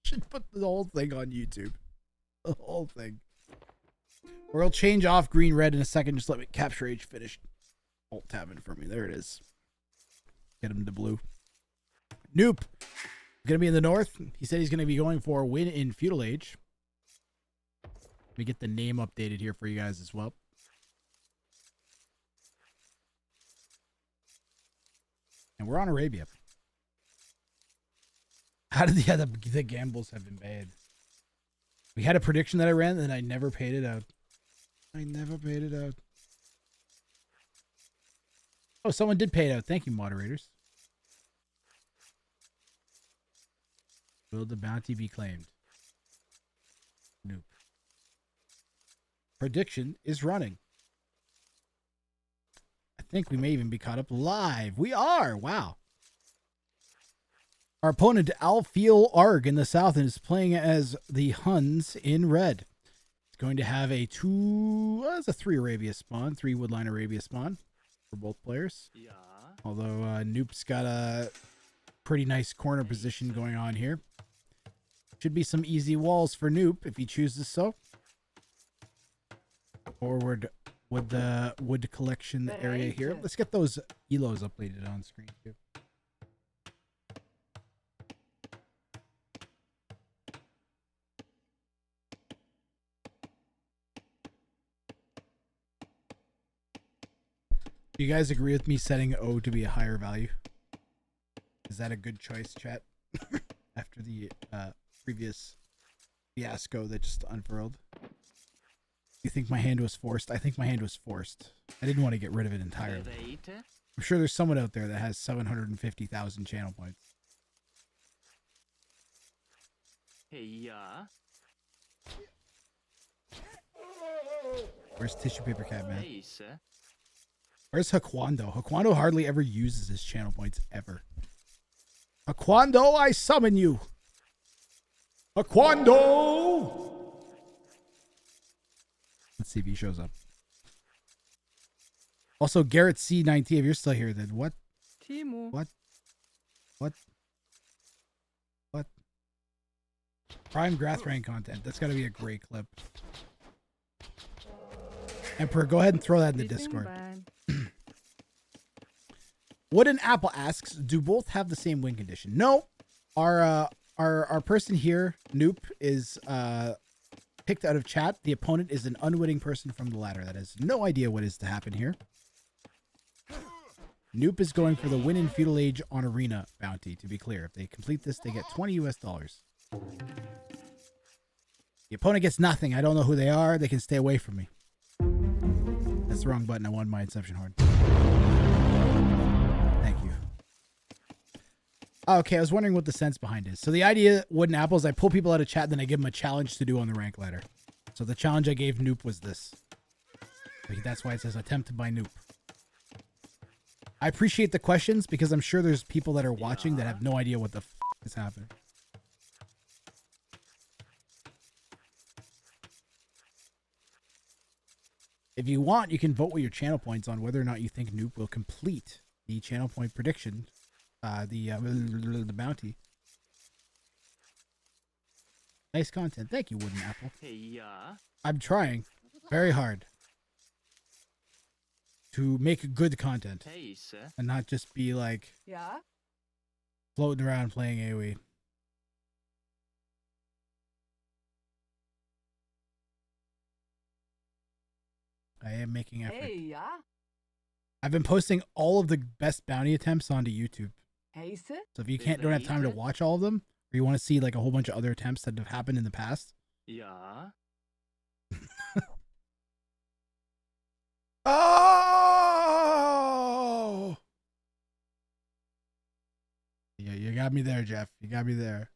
Should put the whole thing on YouTube. The whole thing. Or I'll change off green red in a second. Just let me capture age finish. Alt tabbing for me. There it is. Get him to blue. Noop. Gonna be in the north. He said he's gonna be going for a win in Feudal Age. Let me get the name updated here for you guys as well. And we're on Arabia. How did the gambles have been bad? We had a prediction that I ran and I never paid it out. I never paid it out. Oh, someone did pay it out. Thank you, moderators. Will the bounty be claimed? Nope. Prediction is running. I think we may even be caught up live. We are. Wow. Our opponent, Alfiel Arg in the south, and is playing as the Huns in red. It's going to have a 3 Arabia spawn, 3 Woodline Arabia spawn for both players. Yeah. Although Noop's got a pretty nice corner position going on here. Should be some easy walls for Noop if he chooses so. Forward with the wood collection area here. Let's get those elos updated on screen too. Do you guys agree with me setting O to be a higher value? Is that a good choice, chat? After the previous fiasco that just unfurled. You think my hand was forced? I think my hand was forced. I didn't want to get rid of it entirely. I'm sure there's someone out there that has 750,000 channel points. Where's Tissue Paper Cat, man? Where's Haquando? Haquando hardly ever uses his channel points, ever. Haquando, I summon you! Haquando! Let's see if he shows up. Also, Garrett C19, if you're still here, then what? Timo. What? Prime Grathrain content. That's got to be a great clip. Emperor, go ahead and throw that in the Discord. Wooden Apple asks, do both have the same win condition? No. Our person here, Noop, is picked out of chat. The opponent is an unwitting person from the ladder that has no idea what is to happen here. Noop is going for the win in Feudal Age on Arena bounty, to be clear. If they complete this, they get $20 US. The opponent gets nothing. I don't know who they are. They can stay away from me. That's the wrong button. I won my Inception Horn. Thank you. Okay, I was wondering what the sense behind it is. So the idea, Wooden Apples, I pull people out of chat, then I give them a challenge to do on the rank ladder. So the challenge I gave Noop was this. That's why it says attempted by Noop. I appreciate the questions because I'm sure there's people that are watching that have no idea what the f is happening. If you want, you can vote with your channel points on whether or not you think Noop will complete the channel point prediction, the bounty. Nice content. Thank you, Wooden Apple. I'm trying very hard to make good content and not just be like floating around playing AOE. I am making effort. I've been posting all of the best bounty attempts onto YouTube. So if you don't have time to watch all of them, or you want to see like a whole bunch of other attempts that have happened in the past. Oh! Yeah, you got me there, Jeff. You got me there.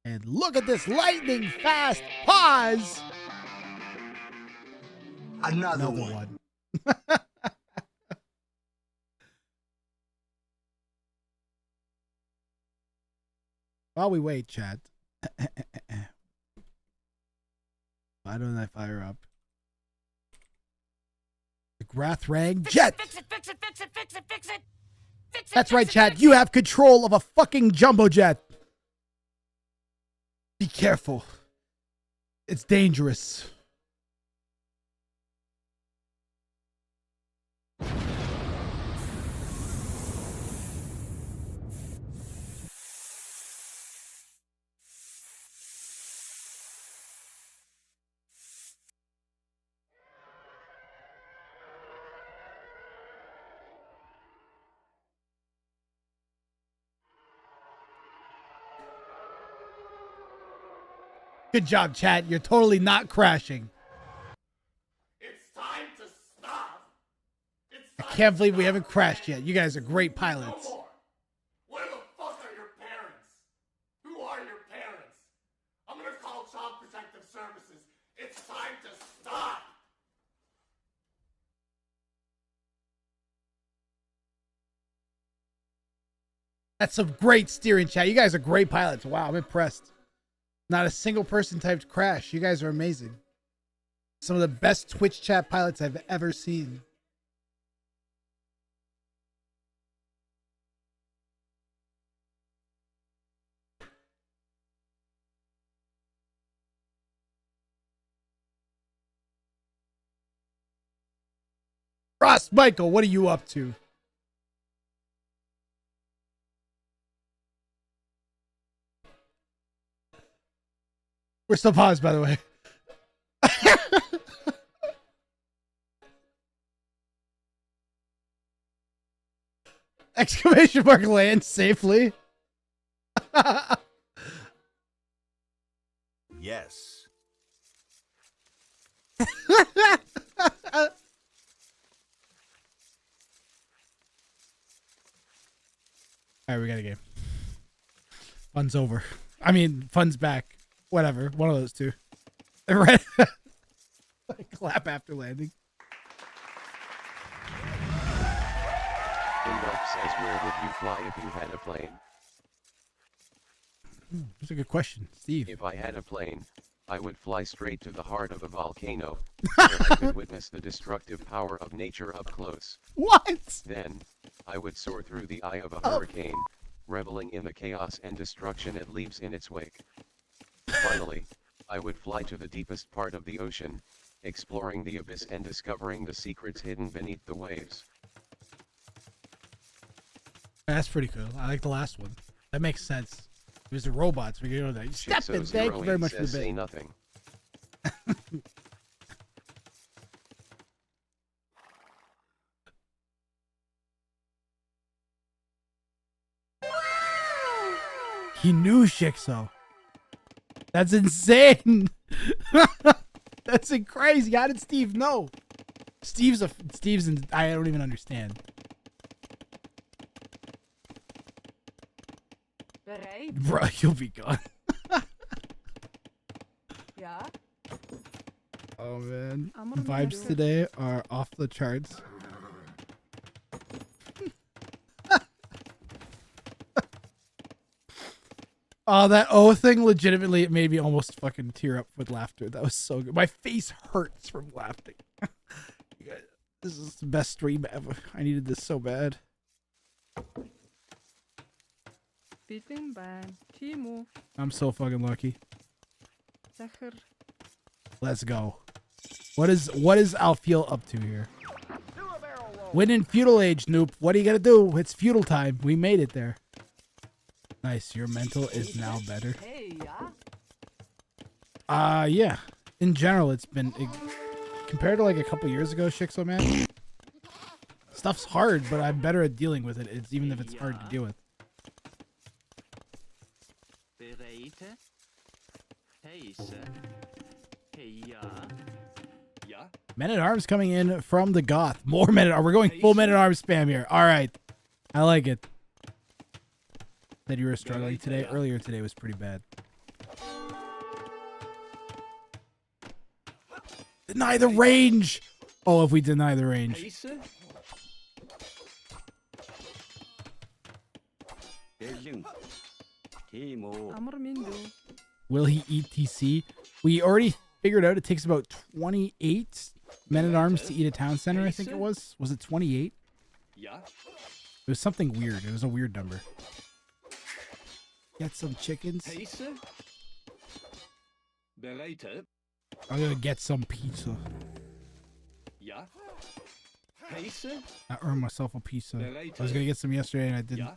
And look at this lightning fast pause. Another one. While we wait, chat. Why don't I fire up the Grathrang jet? Fix it, fix it, fix it, fix it, fix it. Fix it. That's right, chat. You have control of a fucking jumbo jet. Be careful. It's dangerous. Good job, chat. You're totally not crashing. It's time to stop. I can't believe we haven't crashed yet. You guys are great pilots. No more. Where the fuck are your parents? Who are your parents? I'm gonna call Child Protective Services. It's time to stop. That's some great steering, chat. You guys are great pilots. Wow, I'm impressed. Not a single person typed crash. You guys are amazing. Some of the best Twitch chat pilots I've ever seen. Ross Michael, what are you up to? We're still paused, by the way. Exclamation mark land safely. Yes. All right, we got a game. Fun's over. I mean, fun's back. Whatever. One of those two. Right. Clap after landing. Feudal says, where would you fly if you had a plane? That's a good question, Steve. If I had a plane, I would fly straight to the heart of a volcano, where I could witness the destructive power of nature up close. What? Then, I would soar through the eye of a hurricane, reveling in the chaos and destruction it leaves in its wake. Finally, I would fly to the deepest part of the ocean, exploring the abyss and discovering the secrets hidden beneath the waves. That's pretty cool. I like the last one. That makes sense. It was the robots. We go there. Step in. Thank you very much for the Say bit. nothing. He knew Shixo. That's insane. That's crazy. How did Steve know? Steve's I don't even understand. Bro, you'll be gone. Yeah. Oh man, I'm gonna vibes do it. today are off the charts. Oh, that O thing legitimately it made me almost fucking tear up with laughter. That was so good. My face hurts from laughing. You guys, this is the best stream ever. I needed this so bad. Beating ban. Timo. I'm so fucking lucky. Zecher. Let's go. What is Alfeel up to here? Win in feudal age, Noop. What are you gonna do? It's feudal time. We made it there. Nice. Your mental is now better. Hey, yeah. Yeah. In general, it's been compared to like a couple years ago, Shixo man. Stuff's hard, but I'm better at dealing with it. It's even if it's hard to deal with. Men at Arms coming in from the Goth. More Men at Arms. We're going full Men at Arms spam here. All right. I like it. Said you were struggling today. Earlier today was pretty bad. Deny the range. Oh, if we deny the range. Amormindu. Will he eat TC? We already figured out it takes about 28 men-at-arms to eat a town center, I think it was. Was it 28? It was something weird. It was a weird number. Get some chickens. I'm gonna get some pizza. I earned myself a pizza. I was gonna get some yesterday and I didn't.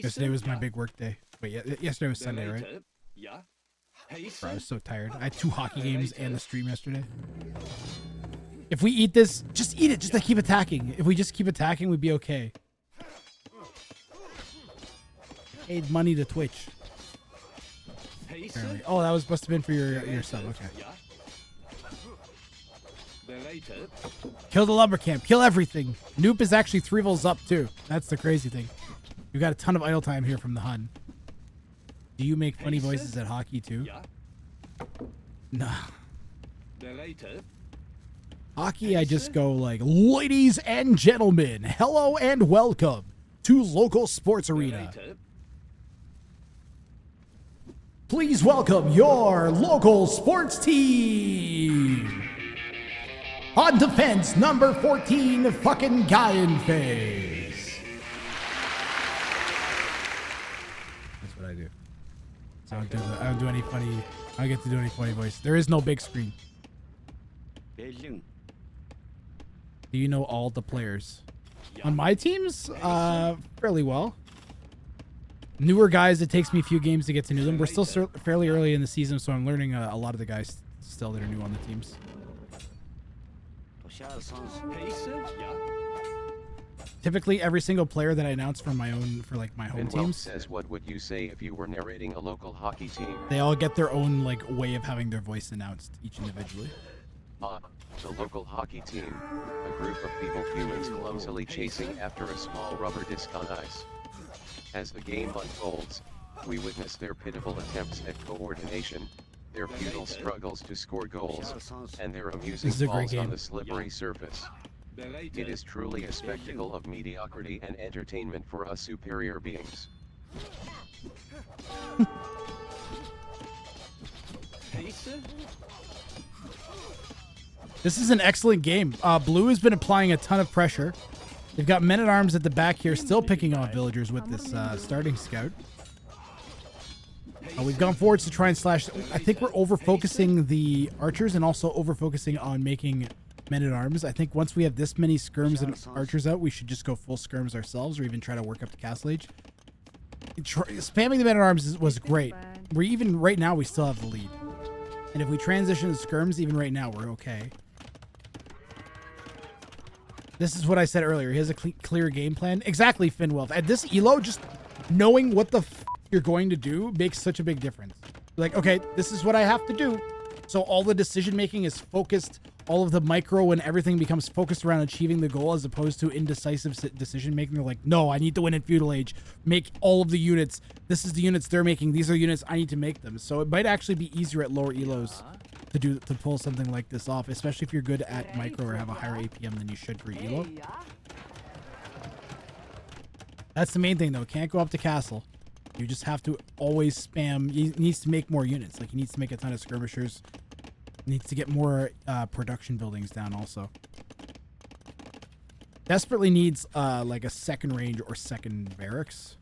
Yesterday was my big work day. Wait, yesterday was Sunday, right? Bro, I was so tired. I had 2 hockey games and the stream yesterday. If we eat this, just eat it. Just to keep attacking. If we just keep attacking, we'd be okay. Paid money to Twitch. Apparently. Oh, that must have been for your sub. Okay. Kill the lumber camp. Kill everything. Noop is actually 3 levels up too. That's the crazy thing. We've got a ton of idle time here from the Hun. Do you make funny voices at hockey too? No. Hockey, I just go like, ladies and gentlemen, hello and welcome to local sports arena. Please welcome your local sports team. On defense, number 14, fucking Guyan Face. That's what I do. I don't do any funny. I don't get to do any funny voice. There is no big screen. Do you know all the players? On my teams, fairly well. Newer guys, it takes me a few games to get to know them. We're still fairly early in the season, so I'm learning a lot of the guys still that are new on the teams. Typically, every single player that I announce for my home teams says, what would you say if you were narrating a local hockey team? They all get their own way of having their voice announced, each individually. The local hockey team, a group of feeble humans clumsily chasing after a small rubber disc on ice. As the game unfolds, we witness their pitiful attempts at coordination, their futile struggles to score goals, and their amusing falls on the slippery surface. It is truly a spectacle of mediocrity and entertainment for us superior beings. This is an excellent game. Blue has been applying a ton of pressure. They've got men-at-arms at the back here, still picking off villagers with this starting scout. We've gone forwards to try and slash. I think we're over-focusing the archers and also over-focusing on making men-at-arms. I think once we have this many skirms and archers out, we should just go full skirms ourselves or even try to work up to Castle Age. Spamming the men-at-arms was great. Even right now, we still have the lead. And if we transition to skirms, even right now, we're okay. This is what I said earlier. He has a clear game plan. Exactly, Finwolf. At this elo, just knowing what the f you're going to do makes such a big difference. Like, okay, this is what I have to do. So all the decision making is focused. All of the micro and everything becomes focused around achieving the goal as opposed to indecisive decision making. They're like, no, I need to win in Feudal Age. Make all of the units. This is the units they're making. These are units I need to make them. So it might actually be easier at lower elos to pull something like this off, especially if you're good at micro or have a higher APM than you should for elo. That's the main thing though. Can't go up to castle. You just have to always spam. He needs to make more units. Like he needs to make a ton of skirmishers. Needs to get more production buildings down also. Desperately needs like a second range or second barracks.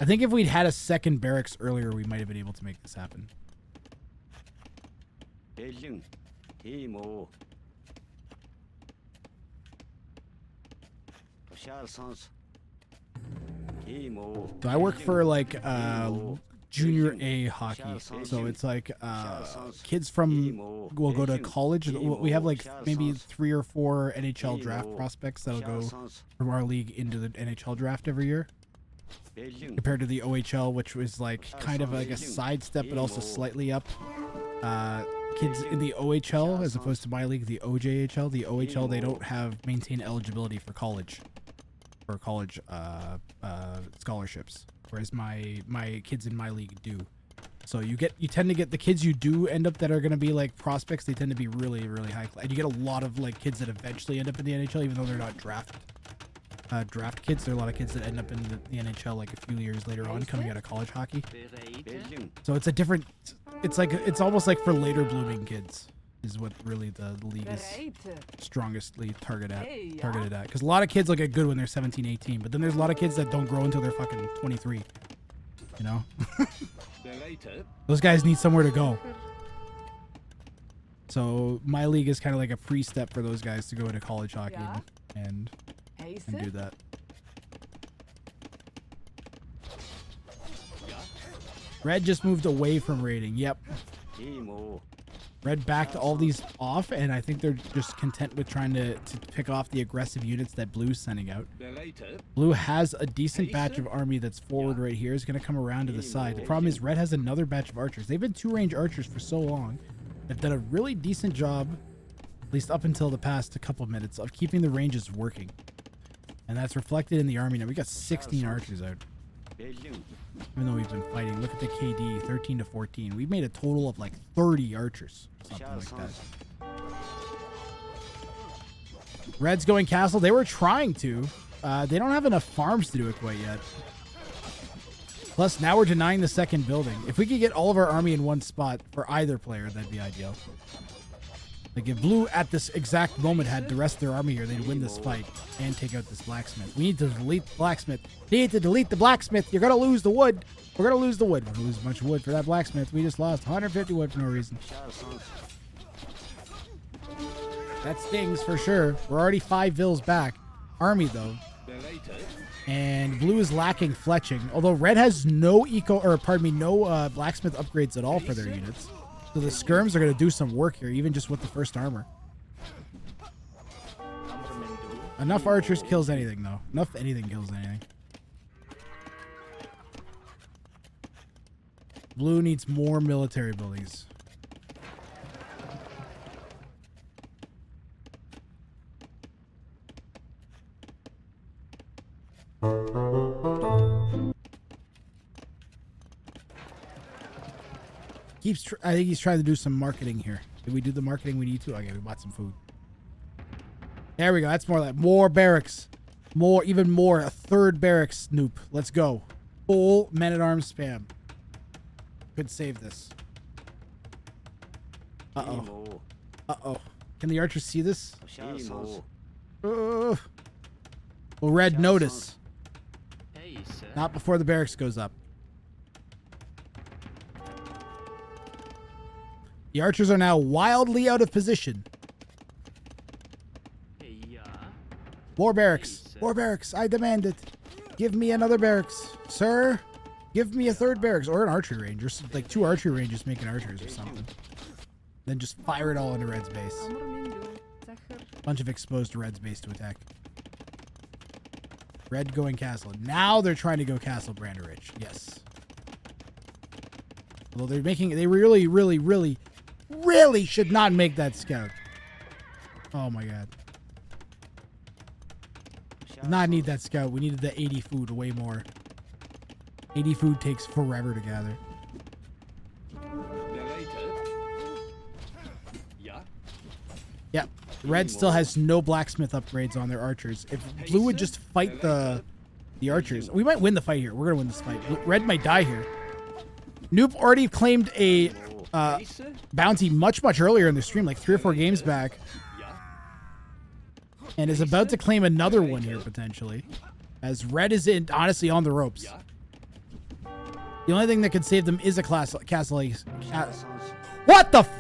I think if we'd had a second barracks earlier, we might have been able to make this happen. So I work for like junior A hockey, so it's like kids from will go to college. We have like maybe 3 or 4 NHL draft prospects that'll go from our league into the NHL draft every year, compared to the OHL, which was like kind of like a sidestep but also slightly up. Kids in the OHL as opposed to my league, the OJHL. The OHL, they don't have maintain eligibility for college scholarships, whereas my kids in my league do. So you tend to get the kids you do end up that are going to be like prospects. They tend to be really, really high class. And you get a lot of like kids that eventually end up in the NHL even though they're not drafted. draft kids. There are a lot of kids that end up in the NHL like a few years later on, coming out of college hockey. So it's a different. It's almost like for later blooming kids is what really the league is strongestly targeted at. Because a lot of kids will get good when they're 17, 18, but then there's a lot of kids that don't grow until they're fucking 23. You know, those guys need somewhere to go. So my league is kind of like a pre-step for those guys to go into college hockey and do that. Red just moved away from raiding. Yep. Red backed all these off, and I think they're just content with trying to pick off the aggressive units that Blue's sending out. Blue has a decent batch of army that's forward right here. Is going to come around to the side. The problem is Red has another batch of archers. They've been 2-range archers for so long. They've done a really decent job, at least up until the past couple of minutes, of keeping the ranges working. And that's reflected in the army. Now we got 16 archers out. Even though we've been fighting. Look at the KD, 13 to 14. We've made a total of like 30 archers. Something like that. Red's going castle. They were trying to. They don't have enough farms to do it quite yet. Plus, now we're denying the second building. If we could get all of our army in one spot for either player, that'd be ideal. Like if Blue at this exact moment had the rest of their army here, they'd win this fight and take out this blacksmith. We need to delete the blacksmith. We need to delete the blacksmith. You're going to lose the wood. We're going to lose the wood. We're going to lose a bunch of wood for that blacksmith. We just lost 150 wood for no reason. That stings for sure. We're already 5 vills back. Army, though. And Blue is lacking fletching. Although Red has no no blacksmith upgrades at all for their units. So the skirms are going to do some work here, even just with the first armor. Enough archers kills anything, though. Enough anything kills anything. Blue needs more military buildings. I think he's trying to do some marketing here. Did we do the marketing we need to? Okay, we bought some food. There we go. That's more like more barracks. Even more. A third barracks, Snoop. Let's go. Full men-at-arms spam. Could save this. Uh-oh. Uh-oh. Can the archers see this? Will Red notice? Not before the barracks goes up. The archers are now wildly out of position. More barracks. More barracks. I demand it. Give me another barracks. Sir, give me a third barracks. Or an archery range. Or like 2 archery ranges making archers or something. Then just fire it all into Red's base. Bunch of exposed to Red's base to attack. Red going castle. Now they're trying to go castle Branderich. Yes. Although they really should not make that scout. Oh my god. Did not need that scout. We needed the 80 food way more. 80 food takes forever to gather. Yep. Red still has no blacksmith upgrades on their archers. If Blue would just fight the archers, we might win the fight here. We're gonna win this fight. Red might die here. Noop already claimed a bounty much earlier in the stream, like 3 or 4 games back, and is about to claim another one here potentially, as Red is honestly on the ropes. The only thing that could save them is a castle ace. What the f?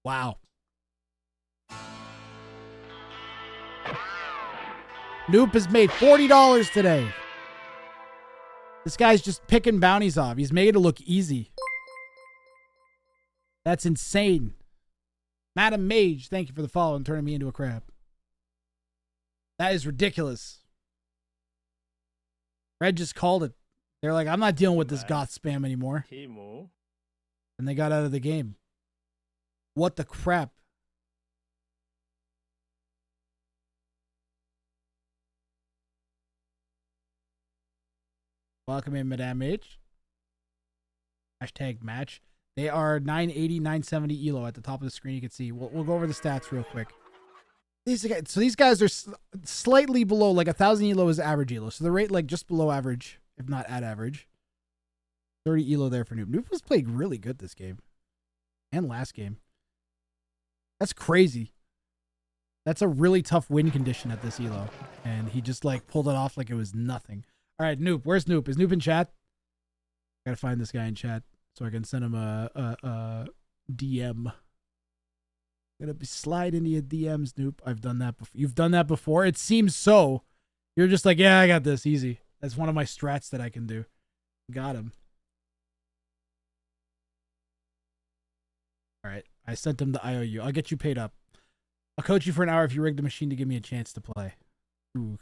Wow. Noop has made $40 today. This guy's just picking bounties off. He's made it look easy. That's insane. Madam Mage, thank you for the follow and turning me into a crab. That is ridiculous. Red just called it. They're like, I'm not dealing with this goth spam anymore. And they got out of the game. What the crap? Welcome in, Madame H. Hashtag match. They are 980, 970 elo at the top of the screen. You can see. We'll go over the stats real quick. These guys are slightly below, like 1,000 elo is average elo. So the rate like just below average, if not at average. 30 elo there for Noob. Noob was playing really good this game. And last game. That's crazy. That's a really tough win condition at this elo. And he just like pulled it off like it was nothing. All right, Noob. Where's Noob? Is Noob in chat? Gotta find this guy in chat so I can send him a DM. Gonna be slide into your DMs, Noob. I've done that before. You've done that before? It seems so. You're just like, yeah, I got this. Easy. That's one of my strats that I can do. Got him. All right. I sent him the IOU. I'll get you paid up. I'll coach you for an hour if you rig the machine to give me a chance to play. Ooh,